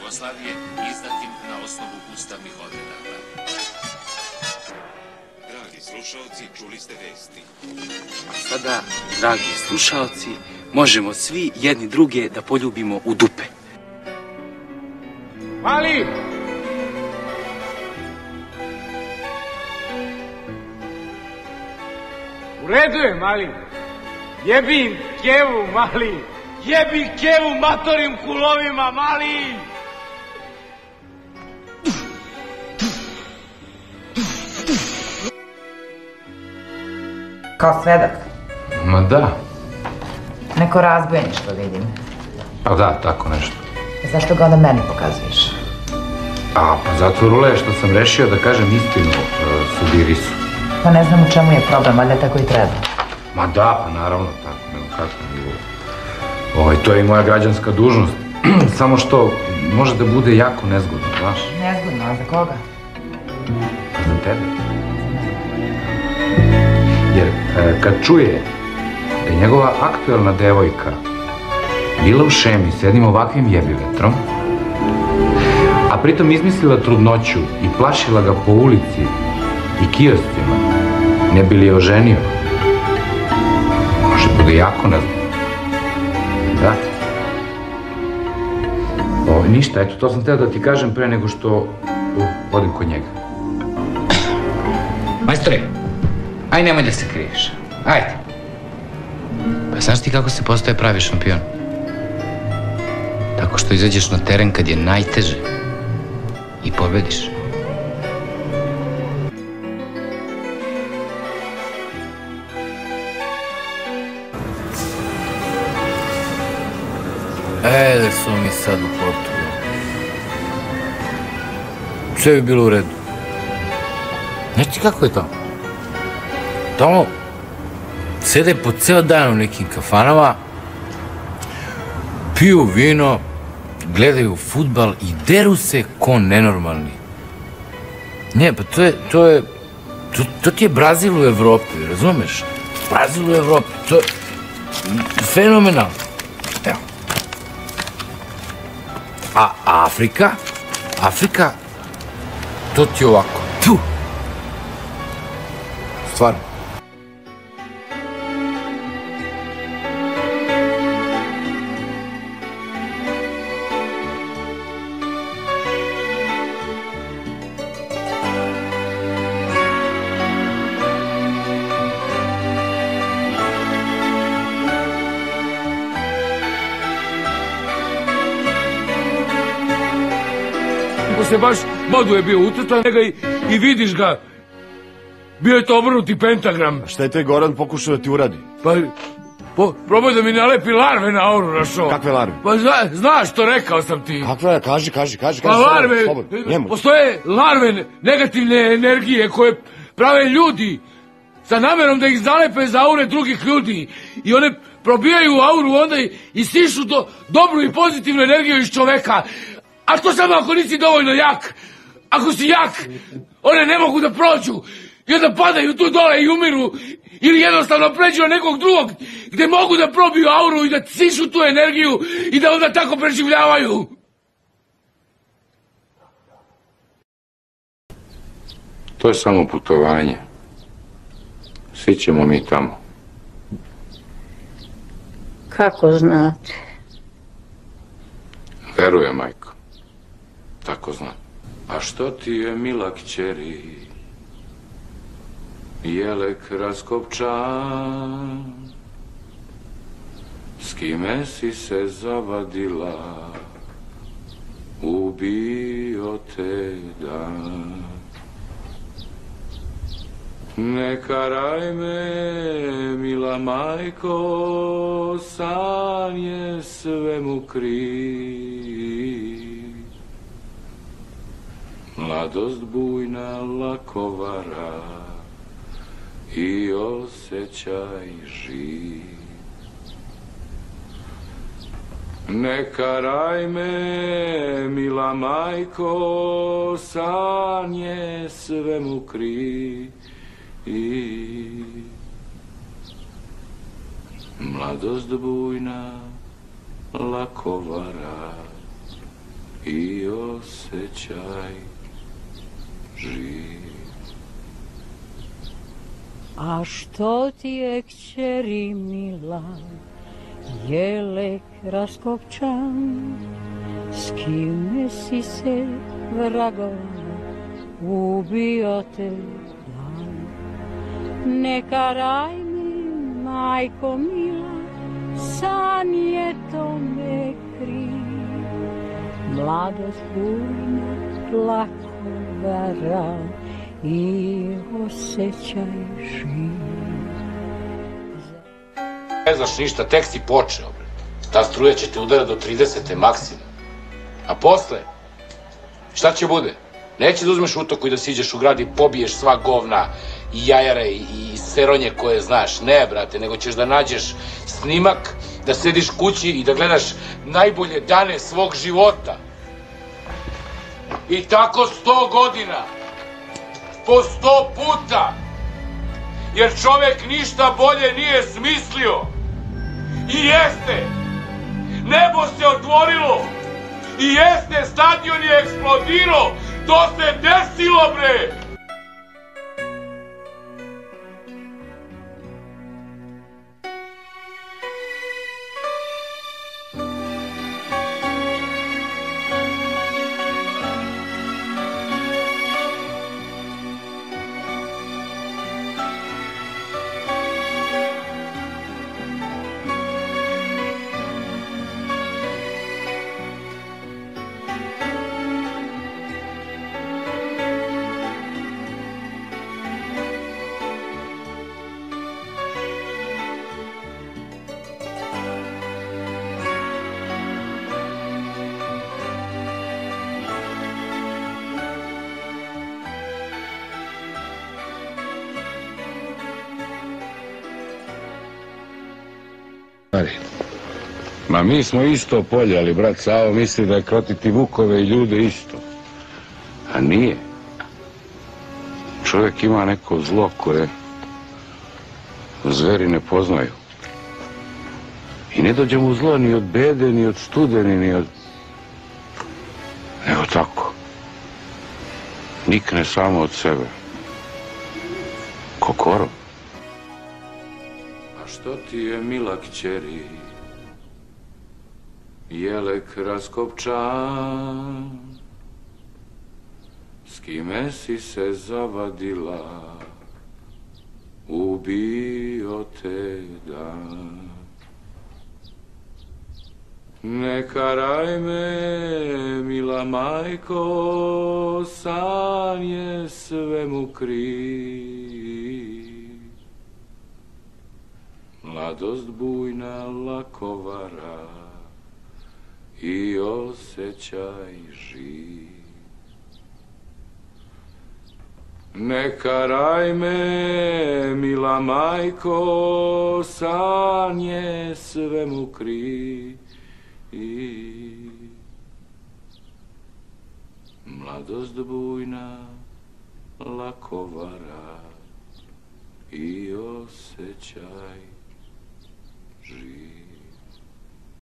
Jugoslavije izdatim na osnovu ustavnih odredaba. Dragi slušalci, čuli ste vesti. Sada, dragi slušalci, možemo svi jedni druge da poljubimo u dupe. Mali! U redu je, Mali. Jebi im kevu, Mali. Jebi kevu matorim kulovima, Mali! Kao svedok? Ma da. Neko razbojništvo vidim. Pa da, tako nešto. Zašto ga onda meni pokazuješ? Pa zato, Rule, što sam rešio da kažem istinu Sudirisu. Pa ne znam u čemu je problem, ali tako i treba. Ma da, pa naravno tako, nego kako mi to je i moja građanska dužnost. Samo što može da bude jako nezgodno, znaš? Nezgodno, a za koga? Za tebe. Jer kad čuje da je njegova aktuelna devojka bila u šemi s jednim ovakvim jebivetrom, a pritom izmislila trudnoću i plašila ga po ulici i kioscima, ne bi li je oženio, može bude jako nezgodno. Da. Ništa, eto, to sam hteo da ti kažem pre nego što odim kod njega. Majstore, aj nemoj da se kriješ. Ajde. Pa znaš ti kako se postaje pravi šampion? Tako što izađeš na teren kad je najteže i pobediš. Da su mi sad u Portugalu. Sve bi bilo u redu. Znaš ti kako je tamo? Tamo sede po ceo dan u nekim kafanama, piju vino, gledaju fudbal i deru se ko nenormalni. Ne, pa to ti je Brazil u Evropi, razumeš? Brazil u Evropi, to je fenomenalno. Evo. A Afrika? Afrika, to ti je ovako. Tu! Stvarno. Se baš Bodu je bio utrtan njega i vidiš ga. Bio je to obrnuti pentagram. Šta je taj Goran pokušao da ti uradi? Pa, probaj da mi nalepi larve na auru na šo. Kakve larve? Pa znaš što rekao sam ti. Kakve, kaži. Pa larve, postoje larve negativne energije koje prave ljudi sa namerom da ih zalepe za aure drugih ljudi. I one probijaju auru onda i sišu dobru i pozitivnu energiju iz čoveka. A to samo ako nisi dovoljno jak. Ako si jak, one ne mogu da prođu. I onda padaju tu dole i umiru. Ili jednostavno pređu na nekog drugog gde mogu da probiju auru i da sišu tu energiju i da onda tako preživljavaju. To je samo putovanje. Svi ćemo mi tamo. Kako znate? Verujem, majko. Tako znam. A što ti je, mila kćeri, jelek raskopčan? S kime si se zavadila, ubio te dan? Ne karaj me, mila majko, san je svemu kriv. Mladost bujna lakovara i osjećaj živ. Ne karaj me, mila majko, san je svemu kriv. Mladost bujna lakovara i osjećaj živ. A što ti je, kćeri mila, jelek raskopčan, s kime si se vragova ubio te dan? Neka raj mi, majko mila, san je tome kriv. Mladost bujna, lako vara i osjećaj živ. Ne znaš ništa, tek si počeo, bre. Ta struja će te udara do 30. maksimum. A posle, šta će bude? Neće da uzmeš utoku i da siđeš u grad i pobiješ sva govna i jajare i seronje koje znaš. Ne, brate, nego ćeš da nađeš snimak, da sediš kući i da gledaš najbolje dane svog života. I tako 100 godina. Po 100 puta. Jer čovek ništa bolje nije smislio. I jeste. Nebo se otvorilo. I jeste, stadion je eksplodirao. To se desilo, bre. Ma mi smo isto polje, ali brat Savo misli da je krotiti vukove i ljude isto. A nije. Čovjek ima neko zlo koje zveri ne poznaju. I ne dođe mu zlo ni od bede, ni od studeni, ni od... Evo tako. Nikne samo od sebe. Ko korov. A što ti je, mila kćeri, jelek raskopčan, s kime si se zavadila, ubio te dan. Ne karaj me, mila majko, san je svemu kriv. Mladost bujna, lako vara i osjećaj živ. Ne karaj me, mila majko, san je svemu kriv. Mladost bujna, lako vara i osjećaj živ.